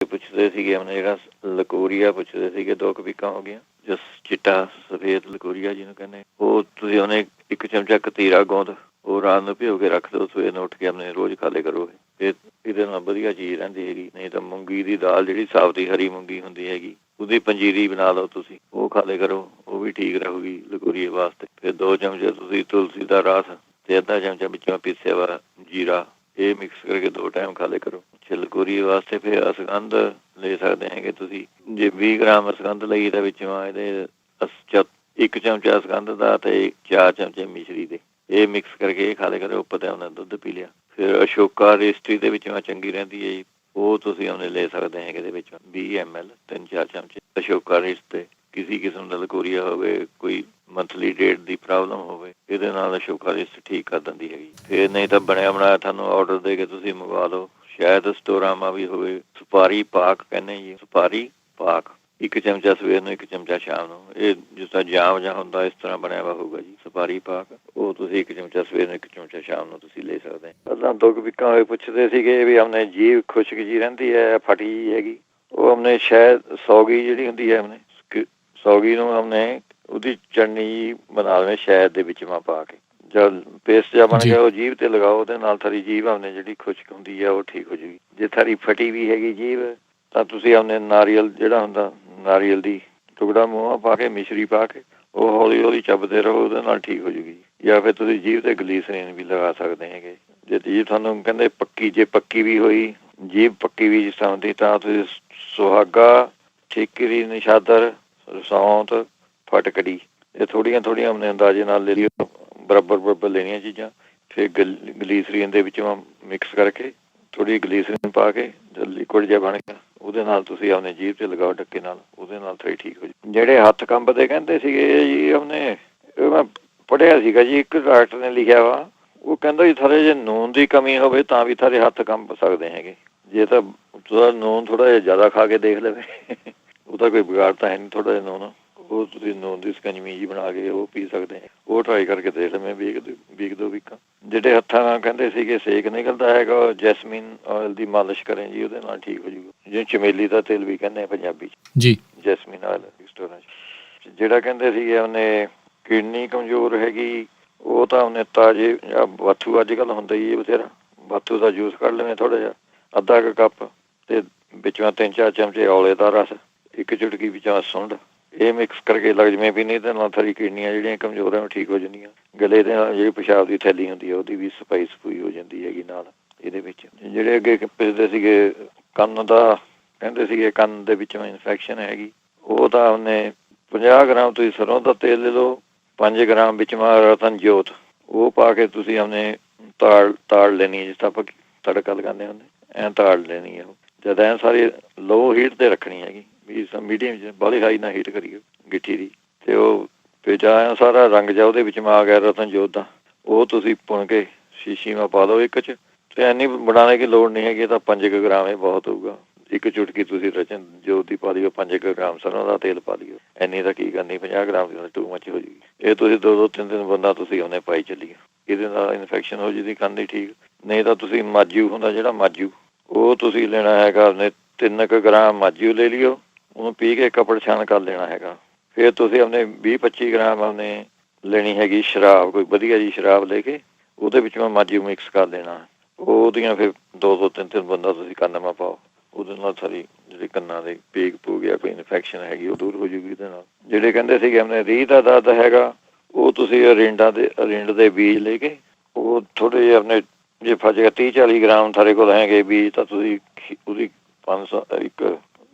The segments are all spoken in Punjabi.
ਪੁੱਛਦੇ ਸੀਗੇ ਆਪਣੇ ਜਿਹੜਾ ਲਕੋਰੀਆ ਪੁੱਛਦੇ ਸੀਗੇ 2 ਕਪੀਕਾਂ ਹੋ ਗਈਆਂ ਜਿਸ ਚਿੱਟਾ ਸਫੇਦ ਲਕੋਰੀਆ ਜਿਹਨੂੰ ਕਹਿੰਦੇ ਉਹ ਤੁਸੀਂ ਉਹਨੇ 1 ਚਮਚਾ ਕਤੀਰਾ ਗੋਂਦ ਉਹ ਰਾਤ ਨੂੰ ਭਿਓ ਕੇ ਰੱਖ ਦਿਓ ਸਵੇਰ ਨੂੰ ਉੱਠ ਕੇ ਆਪਣੇ ਰੋਜ਼ ਖਾ ਲਿਆ ਕਰੋ। ਇਹ ਇਹਦੇ ਨਾਲ ਵਧੀਆ ਚੀਜ਼ ਰਹਿੰਦੀ ਹੈਗੀ। ਨਹੀਂ ਤਾਂ ਮੂੰਗੀ ਦੀ ਦਾਲ ਜਿਹੜੀ ਸਾਬਤੀ ਹਰੀ ਮੂੰਗੀ ਹੁੰਦੀ ਹੈਗੀ ਉਹਦੀ ਪੰਜੀਰੀ ਬਣਾ ਲਓ ਤੁਸੀਂ ਉਹ ਖਾ ਲਿਆ ਕਰੋ ਉਹ ਵੀ ਠੀਕ ਰਹੂਗੀ ਲਕੋਰੀਏ ਵਾਸਤੇ। ਫਿਰ 2 ਚਮਚੇ ਤੁਸੀਂ ਤੁਲਸੀ ਦਾ ਰਸ ਤੇ ਅੱਧਾ ਚਮਚਾ ਵਿੱਚੋਂ ਪੀਸਿਆ ਵਾ ਜੀਰਾ ਇਹ ਮਿਕਸ ਕਰਕੇ 2 ਟਾਈਮ ਖਾ ਲਿਆ ਕਰੋ ਲਕੋਰੀਏ ਵਾਸਤੇ। ਫਿਰ ਅਸਗੰਧ ਲੈ ਸਕਦੇ ਹੈਗੇ ਤੁਸੀਂ ਜੇ 20 ਗ੍ਰਾਮ ਅਸਗੰਧ ਲਈ ਤਾਂ ਵਿੱਚੋਂ ਇਹਦੇ 1 ਚਮਚਾ ਅਸਗੰਧ ਦਾ ਤੇ 4 ਚਮਚੇ ਮਿਸ਼ਰੀ ਦੇ ਇਹ ਮਿਕਸ ਕਰਕੇ ਇਹ ਖਾ ਲਿਆ ਕਰੋ। ਉੱਪਰ ਤੇ ਉਹਨਾਂ ਦੁੱਧ ਪੀ ਲਿਆ। ਫਿਰ ਅਸ਼ੋਕਾ ਰੇਸਟਰੀ ਦੇ ਵਿੱਚੋਂ ਚੰਗੀ ਰਹਿੰਦੀ ਹੈ ਉਹ ਤੁਸੀਂ ਉਹਨੇ ਲੈ ਸਕਦੇ ਹੈਗੇ ਇਹਦੇ ਵਿੱਚ 20 ml 3-4 ਚਮਚੇ ਅਸ਼ੋਕਾ ਰੇਸਟ ਕਿਸੇ ਕਿਸਮ ਦਾ ਲਕੋਰੀਆ ਹੋਵੇ ਕੋਈ ਮੰਥਲੀ ਡੇਟ ਦੀ ਪ੍ਰੋਬਲਮ ਹੋਵੇ ਇਹਦੇ ਨਾਲ ਅਸ਼ੋਕਾ ਰੇਸਟ ਠੀਕ ਕਰ ਦਿੰਦੀ ਹੈਗੀ। ਫਿਰ ਨਹੀਂ ਤਾਂ ਬਣਿਆ ਬਣਾਇਆ ਤੁਹਾਨੂੰ ਆਰਡਰ ਦੇ ਕੇ ਤੁਸੀਂ ਮੰਗਵਾ ਲਓ। ਸ਼ਾਇਦ ਸਟੋਰਾਮਾ ਵੀ ਹੋਵੇ। ਸੁਪਾਰੀ ਪਾਕ ਕਹਿੰਦੇ ਜੀ ਸੁਪਾਰੀ ਪਾਕ 1 ਚਮਚਾ ਸਵੇਰ ਨੂੰ 1 ਚਮਚਾ ਸ਼ਾਮ ਨੂੰ ਇਹ ਜਿਸ ਤਰ੍ਹਾਂ ਜਾਮ ਜਾਂ ਹੁੰਦਾ ਇਸ ਤਰ੍ਹਾਂ ਬਣਿਆ ਵਾ ਹੋਊਗਾ ਜੀ ਸੁਪਾਰੀ ਪਾਕ ਉਹ ਤੁਸੀਂ 1 ਚਮਚਾ ਸਵੇਰ ਨੂੰ 1 ਚਮਚਾ ਸ਼ਾਮ ਨੂੰ ਤੁਸੀਂ ਲੈ ਸਕਦੇ। ਪਹਿਲਾਂ 2 ਕਪੀਕਾਂ ਹੋਏ ਪੁੱਛਦੇ ਸੀਗੇ ਵੀ ਆਪਣੇ ਜੀਭ ਖੁਸ਼ਕ ਜੀ ਰਹਿੰਦੀ ਹੈ ਫਟੀ ਜੀ ਹੈਗੀ ਉਹ ਆਪਣੇ ਸ਼ਾਇਦ ਸੌਗੀ ਜਿਹੜੀ ਹੁੰਦੀ ਹੈ ਆਪਣੇ ਸੌਗੀ ਨੂੰ ਆਪਣੇ ਉਹਦੀ ਚਟਨੀ ਬਣਾ ਲਵੇਂ ਸ਼ਹਿਦ ਦੇ ਵਿੱਚ ਪਾ ਕੇ ਜਦ ਪੇਸਟ ਜਿਹਾ ਬਣ ਗਿਆ ਉਹ ਜੀਭ ਤੇ ਲਗਾਓ ਉਹਦੇ ਨਾਲ ਥਰੀ ਜੀਭ ਆਪਣੇ ਜਿਹੜੀ ਖੁਸ਼ਕ ਹੁੰਦੀ ਹੈ ਉਹ ਠੀਕ ਹੋ ਜਾਊਗੀ। ਜੇ ਥਰੀ ਫਟੀ ਵੀ ਹੈਗੀ ਜੀਭ ਤਾਂ ਤੁਸੀਂ ਆਪਣੇ ਨਾਰੀਅਲ ਜਿਹੜਾ ਹੁੰਦਾ ਨਾਰੀਅਲ ਦੀ ਟੁਕੜਾ ਮੂੰਹ ਪਾ ਕੇ ਮਿਸ਼ਰੀ ਪਾ ਕੇ ਉਹ ਹੌਲੀ ਹੌਲੀ ਚੱਬਦੇ ਰਹੋ ਉਹਦੇ ਨਾਲ ਠੀਕ ਹੋ ਜਾਊਗੀ। ਜਾਂ ਫਿਰ ਤੁਸੀਂ ਜੀਭ ਤੇ ਗਲੀਸਰੀਨ ਵੀ ਲਗਾ ਸਕਦੇ ਹੈਗੇ ਜੇ ਜੀਭ ਤੁਹਾਨੂੰ ਕਹਿੰਦੇ ਪੱਕੀ ਜੇ ਪੱਕੀ ਵੀ ਹੋਈ ਜੀਭ ਪੱਕੀ ਵੀ ਜਿਸ ਤਰ੍ਹਾਂ ਹੁੰਦੀ ਤਾਂ ਤੁਸੀਂ ਸੁਹਾਗਾ ਠੀਕਰੀ ਨਿਸ਼ਾਦਰ ਸੌਂਤ ਫਟਕੜੀ ਇਹ ਥੋੜ੍ਹੀਆਂ ਆਪਣੇ ਅੰਦਾਜ਼ੇ ਨਾਲ ਲੈ ਲਿਓ ਬਰਾਬਰ ਲੈਣੀਆਂ ਚੀਜ਼ਾਂ। ਫਿਰ ਗਲੀਸਰੀਨ ਦੇ ਵਿੱਚੋਂ ਮਿਕਸ ਕਰਕੇ ਥੋੜ੍ਹੀ ਗਲੀਸਰੀਨ ਪਾ ਕੇ ਜਦ ਲਿਕੁਇਡ ਜਿਹਾ ਬਣ ਗਿਆ ਉਹਦੇ ਨਾਲ ਤੁਸੀਂ ਆਪਣੇ ਜੀਭ 'ਤੇ ਲਗਾਓ ਡੱਕੇ ਨਾਲ ਉਹਦੇ ਨਾਲ ਥੋੜ੍ਹੀ ਠੀਕ ਹੋ ਜਾਊ। ਜਿਹੜੇ ਹੱਥ ਕੰਬਦੇ ਕਹਿੰਦੇ ਸੀਗੇ ਜੀ ਉਹਨੇ ਮੈਂ ਪੜ੍ਹਿਆ ਸੀਗਾ ਜੀ ਇੱਕ ਡਾਕਟਰ ਨੇ ਲਿਖਿਆ ਵਾ ਉਹ ਕਹਿੰਦਾ ਜੀ ਥੋੜ੍ਹੇ ਜੇ ਨੂਨ ਦੀ ਕਮੀ ਹੋਵੇ ਤਾਂ ਵੀ ਥੋੜ੍ਹੇ ਹੱਥ ਕੰਬ ਸਕਦੇ ਹੈਗੇ। ਜੇ ਤਾਂ ਨੂਨ ਥੋੜ੍ਹਾ ਜਿਹਾ ਜ਼ਿਆਦਾ ਖਾ ਕੇ ਦੇਖ ਲਵੇ ਉਹ ਤਾਂ ਕੋਈ ਵਿਗਾੜ ਤਾਂ ਹੈ ਨਹੀਂ ਥੋੜ੍ਹਾ ਜਿਹਾ ਨੂਨ ਉਹ ਤੁਸੀਂ ਨੂਨ ਦੀ ਸਕੰਜਮੀ ਜੀ ਬਣਾ ਕੇ ਉਹ ਪੀ ਸਕਦੇ ਉਹ ਟਰਾਈ ਕਰਕੇ ਦੇਖ ਲਵੇਂ ਵੀਕ 2 ਵੀਕਾਂ। ਜਿਹੜੇ ਹੱਥਾਂ ਨਾਲ ਕਹਿੰਦੇ ਸੀਗੇ ਸੇਕ ਨਿਕਲਦਾ ਹੈਗਾ ਉਹ ਜੈਸਮੀਨ ਆਇਲ ਦੀ ਮਾਲਿਸ਼ ਕਰੇ ਜੀ ਉਹਦੇ ਨਾਲ ਠੀਕ ਹੋ ਜੂਗਾ ਜਿਵੇਂ ਚਮੇਲੀ ਦਾ ਤੇਲ ਵੀ ਕਹਿੰਦੇ ਆ ਪੰਜਾਬੀ 'ਚ ਜੀ ਜੈਸਮੀਨ ਆਇਲ ਸਟੋਰਾਂ 'ਚ। ਜਿਹੜਾ ਕਹਿੰਦੇ ਸੀਗੇ ਉਹਨੇ ਕਿਡਨੀ ਕਮਜ਼ੋਰ ਹੈਗੀ ਉਹ ਤਾਂ ਉਹਨੇ ਤਾਜ਼ੇ ਬਾਥੂ ਅੱਜ ਕੱਲ੍ਹ ਹੁੰਦਾ ਹੀ ਬਥੇਰਾ ਬਾਥੂ ਦਾ ਜੂਸ ਕੱਢ ਲਵੇਂ ਥੋੜ੍ਹਾ ਜਿਹਾ ਅੱਧਾ ਕੁ ਕੱਪ ਤੇ ਵਿੱਚੋਂ 3-4 ਚਮਚੇ ਔਲੇ ਦਾ ਰਸ 1 ਚੁਟਕੀ ਵਿੱਚੋਂ ਸੁੰਡ ਇਹ ਮਿਕਸ ਕਰਕੇ ਲੱਗ ਜਵੇਂ ਵੀ ਨਹੀਂ ਤਾਂ ਨਾਲ ਥਰੀ ਕਿਡਨੀਆਂ ਜਿਹੜੀਆਂ ਕਮਜ਼ੋਰ ਹੈ ਉਹ ਠੀਕ ਹੋ ਜਾਂਦੀਆਂ। ਗਲੇ ਦੇ ਨਾਲ ਜਿਹੜੀ ਪਿਸ਼ਾਬ ਦੀ ਥੈਲੀ ਹੁੰਦੀ ਹੈ ਉਹਦੀ ਵੀ ਸਫਾਈ ਹੋ ਜਾਂਦੀ ਹੈਗੀ ਨਾਲ ਇਹਦੇ ਵਿੱਚ। ਜਿਹੜੇ ਅੱਗੇ ਪੁੱਛਦੇ ਸੀਗੇ ਕੰਨ ਦਾ ਕਹਿੰਦੇ ਸੀਗੇ ਕੰਨ ਦੇ ਵਿੱਚੋਂ ਇਨਫੈਕਸ਼ਨ ਹੈਗੀ ਉਹ ਤਾਂ ਉਹਨੇ 50 ਗ੍ਰਾਮ ਤੁਸੀਂ ਸਰੋਂ ਦਾ ਤੇਲ ਲੈ ਲਓ 5 ਗ੍ਰਾਮ ਵਿੱਚ ਰਤਨ ਜੋਤ ਉਹ ਪਾ ਕੇ ਤੁਸੀਂ ਆਪਣੇ ਤਾੜ ਲੈਣੀ ਜਿਸ ਤਰ੍ਹਾਂ ਆਪਾਂ ਤੜਕਾ ਲਗਾਉਂਦੇ ਹੁੰਦੇ ਐਂ ਤਾੜ ਲੈਣੀ ਹੈ ਉਹ ਜਦ ਐਂ ਸਾਰੀ ਲੋ ਹੀਟ 'ਤੇ ਰੱਖਣੀ ਹੈਗੀ ਵੀ ਮੀਡੀਅਮ 'ਚ ਬਾਹਲੀ ਹਾਈ ਨਾਲ ਹੀਟ ਕਰੀਏ ਗਿੱਠੀ ਦੀ ਅਤੇ ਉਹ ਫਿਰ ਜਾਂ ਸਾਰਾ ਰੰਗ ਜਾ ਉਹਦੇ ਵਿੱਚ ਆ ਗਿਆ ਰਤਨ ਜੋਤ ਦਾ ਉਹ ਤੁਸੀਂ ਪੁਣ ਕੇ ਸ਼ੀਸ਼ੀ ਮਾ ਪਾ ਦਿਓ 1 'ਚ ਅਤੇ ਇੰਨੀ ਬਣਾਉਣੇ ਦੀ ਲੋੜ ਨਹੀਂ ਹੈਗੀ ਤਾਂ 5 ਗ੍ਰਾਮ ਇਹ ਬਹੁਤ ਹੋਊਗਾ। 1 ਚੁਟਕੀ ਤੁਸੀਂ ਰਤਨ ਜੋਤ ਦੀ ਪਾ ਲਿਓ 5 ਗ੍ਰਾਮ ਸਰੋਂ ਦਾ ਤੇਲ ਪਾ ਲਿਓ ਇੰਨੀ ਤਾਂ ਕੀ ਕਰਨੀ 50 ਗ੍ਰਾਮ ਦੀ ਟੂ ਮੱਚ ਹੋ ਜਾਊਗੀ। ਇਹ ਤੁਸੀਂ 2 3 ਬੰਦਾ ਤੁਸੀਂ ਉਹਨੇ ਪਾਈ ਚੱਲੀਏ ਇਹਦੇ ਨਾਲ ਇਨਫੈਕਸ਼ਨ ਹੋ ਜਾਂਦੀ ਕੰਨ ਦੀ ਠੀਕ। ਨਹੀਂ ਤਾਂ ਤੁਸੀਂ ਮਾਜੂ ਹੁੰਦਾ ਜਿਹੜਾ ਮਾਜੂ ਉਹ ਤੁਸੀਂ ਲੈਣਾ ਹੈਗਾ ਉਹਨੇ 3 ਗ੍ਰਾਮ ਮਾਜੂ ਲੈ ਲਿਓ ਉਹਨੂੰ ਪੀ ਕੇ ਕੱਪੜ ਛਾਣ ਕਰ ਲੈਣਾ ਹੈਗਾ। ਫਿਰ ਤੁਸੀਂ ਆਪਣੇ 20-25 ਗ੍ਰਾਮ ਆਪਣੇ ਲੈਣੀ ਹੈਗੀ ਸ਼ਰਾਬ ਕੋਈ ਵਧੀਆ ਜੀ ਸ਼ਰਾਬ ਲੈ ਕੇ ਉਹਦੇ ਵਿੱਚ ਮਾਜੂ ਮਿਕਸ ਕਰ ਦੇਣਾ ਉਹਦੀਆਂ ਫਿਰ 2 3 ਬੰਦਾ ਤੁਸੀਂ ਕੰਨ ਮਾ ਪਾਓ ਉਹਦੇ ਨਾਲ ਸਾਰੀ ਜਿਹੜੇ ਕੰਨਾਂ ਦੇ ਪੀਕ ਪੂ ਗਿਆ ਕੋਈ ਇਨਫੈਕਸ਼ਨ ਹੈਗੀ ਉਹ ਦੂਰ ਹੋ ਜੂਗੀ ਇਹਦੇ ਨਾਲ। ਜਿਹੜੇ ਕਹਿੰਦੇ ਸੀਗੇ ਆਪਣੇ ਰੀਹ ਦਾ ਦਰਦ ਹੈਗਾ ਉਹ ਤੁਸੀਂ ਰਿੰਡ ਦੇ ਬੀਜ ਲੈ ਕੇ ਉਹ ਥੋੜ੍ਹੇ ਜਿਹੇ ਆਪਣੇ ਜੇ ਫਜ 30-40 ਗ੍ਰਾਮ ਤੁਹਾਡੇ ਕੋਲ ਹੈਗੇ ਬੀਜ ਤਾਂ ਤੁਸੀਂ ਉਹਦੀ 500 ਇੱਕ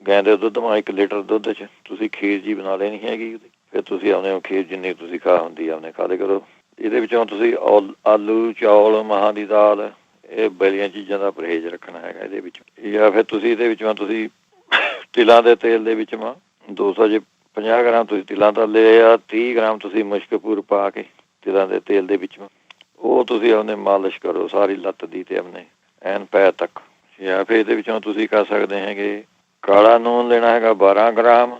ਗਾਂ ਦੇ ਦੁੱਧ ਮਾ 1 ਲੀਟਰ ਦੁੱਧ 'ਚ ਤੁਸੀਂ ਖੀਰ ਜੀ ਬਣਾ ਲੈਣੀ ਹੈਗੀ ਉਹਦੀ ਫਿਰ ਤੁਸੀਂ ਆਪਣੇ ਖੀਰ ਜਿੰਨੀ ਤੁਸੀਂ ਖਾ ਹੁੰਦੀ ਆਪਣੇ ਖਾ ਲਿਆ ਕਰੋ। ਇਹਦੇ ਵਿੱਚੋਂ ਤੁਸੀਂ ਆਲੂ ਚੌਲ ਮਹਾਂ ਦੀ ਦਾਲ ਇਹ ਬਲੀਆਂ ਚੀਜ਼ਾਂ ਦਾ ਪਰਹੇਜ਼ ਰੱਖਣਾ ਹੈਗਾ ਇਹਦੇ ਵਿੱਚ। ਜਾਂ ਫਿਰ ਤੁਸੀਂ ਇਹਦੇ ਵਿੱਚੋਂ ਤੁਸੀਂ ਤਿਲਾਂ ਦੇ ਤੇਲ ਦੇ ਵਿੱਚ 200 ਜੇ 50 ਗ੍ਰਾਮ ਤੁਸੀਂ ਤਿਲਾਂ ਦਾ ਲਿਆ 30 ਗ੍ਰਾਮ ਤੁਸੀਂ ਮੁਸ਼ਕਪੂਰ ਪਾ ਕੇ ਤਿਲਾਂ ਦੇ ਤੇਲ ਦੇ ਵਿੱਚ ਉਹ ਤੁਸੀਂ ਆਪਣੇ ਮਾਲਿਸ਼ ਕਰੋ ਸਾਰੀ ਲੱਤ ਦੀ ਤੇ ਆਪਣੇ ਐਨ ਪੈਰ ਤੱਕ। ਜਾਂ ਫਿਰ ਇਹਦੇ ਵਿੱਚੋਂ ਤੁਸੀਂ ਕਰ ਸਕਦੇ ਹੈਗੇ ਕਾਲਾ ਨੂਨ ਲੈਣਾ ਹੈਗਾ 12 ਗ੍ਰਾਮ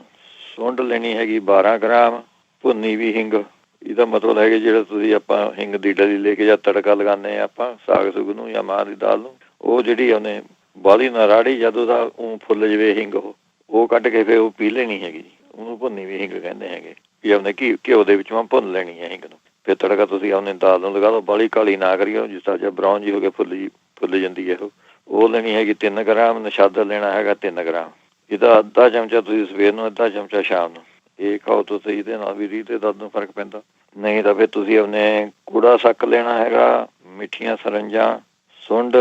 ਸੁੰਡ ਲੈਣੀ ਹੈਗੀ 12 ਗ੍ਰਾਮ ਭੁੰਨੀ ਵੀ ਹਿੰਗ ਇਹਦਾ ਮਤਲਬ ਹੈਗਾ ਜਿਹੜਾ ਤੁਸੀਂ ਆਪਾਂ ਹਿੰਗ ਦੀ ਡਲੀ ਲੈ ਕੇ ਜਾਂ ਤੜਕਾ ਲਗਾਉਂਦੇ ਹਾਂ ਆਪਾਂ ਸਾਗ ਸੁਗ ਨੂੰ ਜਾਂ ਮਾਂਹ ਦੀ ਦਾਲ ਨੂੰ ਉਹ ਜਿਹੜੀ ਉਹਨੇ ਬਾਹਲੀ ਨਾ ਰਾੜੀ, ਜਦੋਂ ਦਾ ਫੁੱਲ ਜਵੇ ਹਿੰਗ ਉਹ ਕੱਢ ਕੇ ਫਿਰ ਉਹ ਪੀ ਲੈਣੀ ਹੈਗੀ ਜੀ। ਉਹਨੂੰ ਭੁੰਨੀ ਵੀ ਹਿੰਗ ਕਹਿੰਦੇ ਹੈਗੇ ਵੀ ਆਪਣੇ ਘਿਓ ਦੇ ਵਿੱਚੋਂ ਭੁੰਨ ਲੈਣੀ ਹੈ ਹਿੰਗ ਨੂੰ। ਫਿਰ ਤੜਕਾ ਤੁਸੀਂ ਆਪਣੇ ਦਾਲ ਨੂੰ ਲਗਾ ਦਿਓ, ਬਾਹਲੀ ਕਾਲੀ ਨਾ ਕਰੀਓ, ਜਿਸ ਤਰ੍ਹਾਂ ਬਰਾਊਨ ਜੀ ਹੋ ਕੇ ਫੁੱਲ ਜਾਂਦੀ ਹੈ ਉਹ ਲੈਣੀ ਹੈਗੀ 3 ਗ੍ਰਾਮ। ਨਸ਼ਾਦਾ ਲੈਣਾ ਹੈਗਾ 3 ਗ੍ਰਾਮ। ਇਹਦਾ ਅੱਧਾ ਚਮਚਾ ਤੁਸੀਂ ਸਵੇਰ ਨੂੰ, ਅੱਧਾ ਚਮਚਾ ਸ਼ਾਮ ਨੂੰ। ਇਹ ਖਾਓ ਤੁਸੀਂ, ਇਹਦੇ ਨਾਲ ਵੀ ਰੀਹ ਤੇ ਦਰਦ ਨੂੰ ਫਰਕ ਪੈਂਦਾ। ਨਹੀਂ ਤਾਂ ਫਿਰ ਤੁਸੀਂ ਆਪਣੇ ਕੂੜਾ ਸੱਕ ਲੈਣਾ ਹੈਗਾ, ਮਿੱਠੀਆਂ ਸਰੰਜਾਂ, ਸੁੰਡ,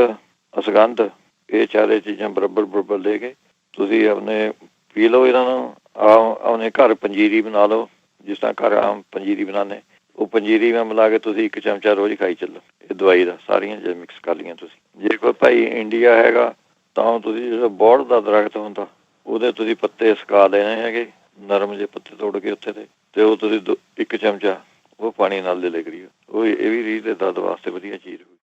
ਅਸਗੰਧ, ਇਹ ਚਾਰੇ ਚੀਜ਼ਾਂ ਬਰਾਬਰ ਲੈ ਕੇ ਤੁਸੀਂ ਆਪਣੇ ਪੀ ਲਓ ਇਹਨਾਂ ਨੂੰ। ਆਪਣੇ ਘਰ ਪੰਜੀਰੀ ਬਣਾ ਲਓ, ਜਿਸ ਤਰ੍ਹਾਂ ਘਰ ਆਮ ਪੰਜੀਰੀ ਬਣਾਉਂਦੇ, ਉਹ ਪੰਜੀਰੀ ਨਾਲ ਮਿਲਾ ਕੇ ਤੁਸੀਂ 1 ਚਮਚਾ ਰੋਜ਼ ਖਾਈ ਚੱਲੋ ਇਹ ਦਵਾਈ ਦਾ। ਸਾਰੀਆਂ ਜੇ ਮਿਕਸ ਕਰ ਲਈਆਂ ਤੁਸੀਂ। ਜੇ ਕੋਈ ਭਾਈ ਇੰਡੀਆ ਹੈਗਾ ਤਾਂ ਤੁਸੀਂ ਜਿਹੜਾ ਬੋਹੜ ਦਾ ਦਰਖਤ ਹੁੰਦਾ ਉਹਦੇ ਤੁਸੀਂ ਪੱਤੇ ਸੁਕਾ ਲੈਣੇ ਹੈਗੇ, ਨਰਮ ਜਿਹੇ ਪੱਤੇ ਤੋੜ ਕੇ ਉੱਥੇ ਤੇ ਉਹ ਤੁਸੀਂ 1 ਚਮਚਾ ਉਹ ਪਾਣੀ ਨਾਲ ਲੈ ਲਿਆ ਕਰੀਓ। ਉਹ ਇਹ ਵੀ ਰੀਹ ਦੇ ਦਰਦ ਵਾਸਤੇ ਵਧੀਆ ਚੀਜ਼।